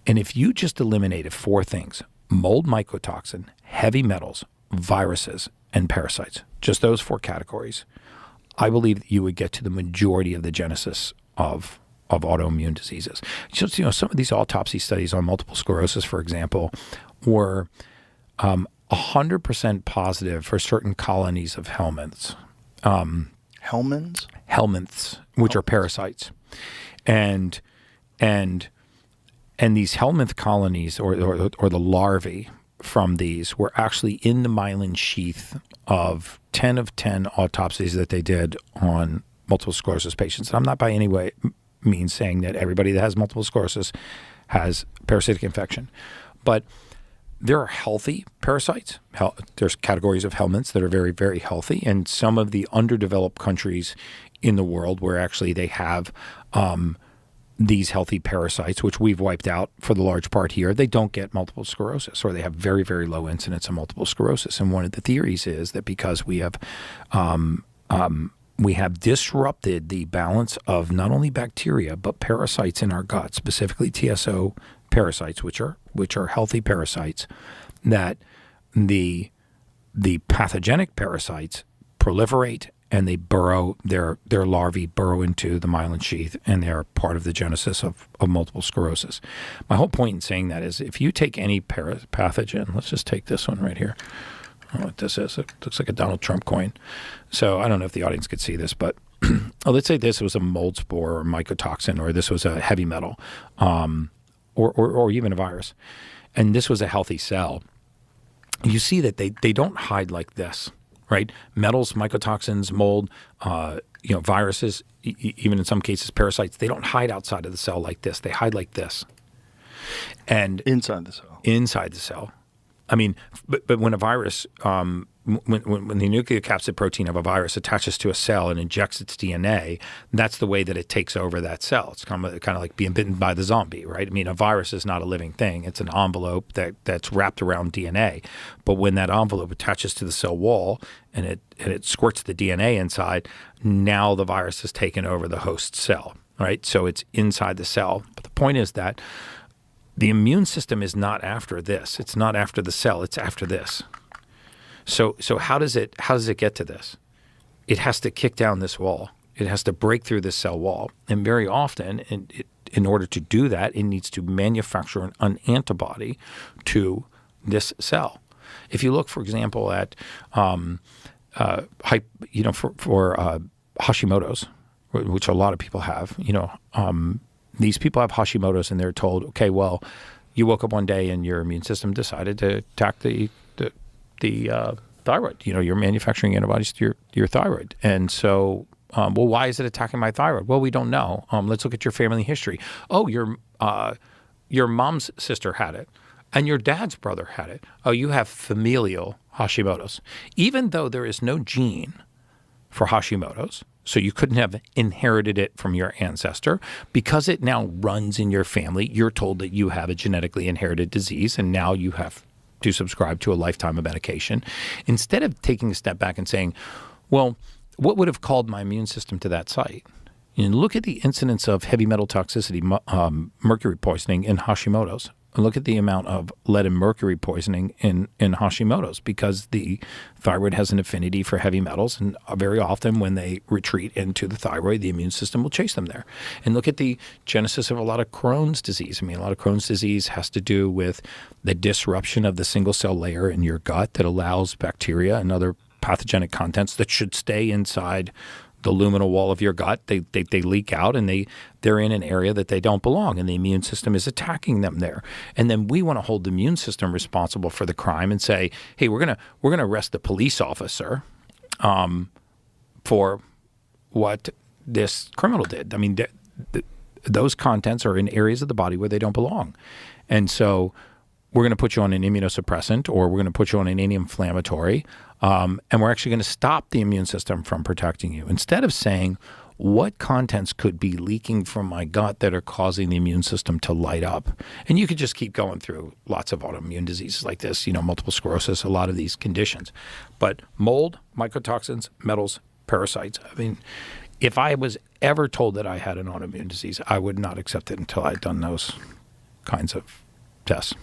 And if you just eliminated 4 things, mold mycotoxin, heavy metals, viruses, and parasites, just those 4 categories, I believe that you would get to the majority of the genesis of autoimmune diseases. Just, some of these autopsy studies on multiple sclerosis, for example, were 100% positive for certain colonies of helminths. Helminths? Helminths, which are parasites. And these helminth colonies, or the larvae from these, were actually in the myelin sheath of 10 of 10 autopsies that they did on multiple sclerosis patients. And I'm not by any way means saying that everybody that has multiple sclerosis has parasitic infection, but there are healthy parasites. There's categories of helminths that are very, very healthy, and some of the underdeveloped countries in the world where actually they have these healthy parasites, which we've wiped out for the large part here, they don't get multiple sclerosis, or they have very, very low incidence of multiple sclerosis. And one of the theories is that because we have disrupted the balance of not only bacteria but parasites in our gut, specifically TSO parasites, which are healthy parasites, that the pathogenic parasites proliferate and they burrow, their larvae burrow into the myelin sheath, and they are part of the genesis of multiple sclerosis. My whole point in saying that is if you take any pathogen, let's just take this one right here. I don't know what this is. It looks like a Donald Trump coin. So I don't know if the audience could see this, but let's say this was a mold spore or mycotoxin, or this was a heavy metal, or even a virus, and this was a healthy cell. You see that they don't hide like this. Right? Metals, mycotoxins, mold, viruses, even in some cases parasites, they don't hide outside of the cell like this. They hide like this. And inside the cell. Inside the cell. I mean, but when a virus, when the nucleocapsid protein of a virus attaches to a cell and injects its DNA, that's the way that it takes over that cell. It's kind of like being bitten by the zombie, right? I mean, a virus is not a living thing. It's an envelope that's wrapped around DNA. But when that envelope attaches to the cell wall and it squirts the DNA inside, now the virus has taken over the host cell, right? So it's inside the cell. But the point is that the immune system is not after this. It's not after the cell. It's after this. So how does it get to this? It has to kick down this wall. It has to break through this cell wall. And very often, in order to do that, it needs to manufacture an antibody to this cell. If you look, for example, at Hashimoto's, which a lot of people have, these people have Hashimoto's, and they're told, okay, well, you woke up one day and your immune system decided to attack the thyroid. You're manufacturing antibodies to your thyroid. And so, well, why is it attacking my thyroid? Well, we don't know. Let's look at your family history. Oh, your mom's sister had it, and your dad's brother had it. Oh, you have familial Hashimoto's. Even though there is no gene for Hashimoto's, so you couldn't have inherited it from your ancestor, because it now runs in your family, you're told that you have a genetically inherited disease, and now you have to subscribe to a lifetime of medication. Instead of taking a step back and saying, well, what would have called my immune system to that site? Look at the incidence of heavy metal toxicity, mercury poisoning in Hashimoto's. And look at the amount of lead and mercury poisoning in Hashimoto's, because the thyroid has an affinity for heavy metals, and very often when they retreat into the thyroid, the immune system will chase them there. And look at the genesis of a lot of Crohn's disease. I mean, a lot of Crohn's disease has to do with the disruption of the single cell layer in your gut that allows bacteria and other pathogenic contents that should stay inside the luminal wall of your gut. They leak out, and they're in an area that they don't belong, and the immune system is attacking them there. And then we want to hold the immune system responsible for the crime and say, hey, we're gonna arrest the police officer for what this criminal did. I mean, those contents are in areas of the body where they don't belong, and so we're going to put you on an immunosuppressant, or we're going to put you on an anti-inflammatory, and we're actually going to stop the immune system from protecting you. Instead of saying, what contents could be leaking from my gut that are causing the immune system to light up? And you could just keep going through lots of autoimmune diseases like this, multiple sclerosis, a lot of these conditions. But mold, mycotoxins, metals, parasites, I mean, if I was ever told that I had an autoimmune disease, I would not accept it until I'd done those kinds of tests.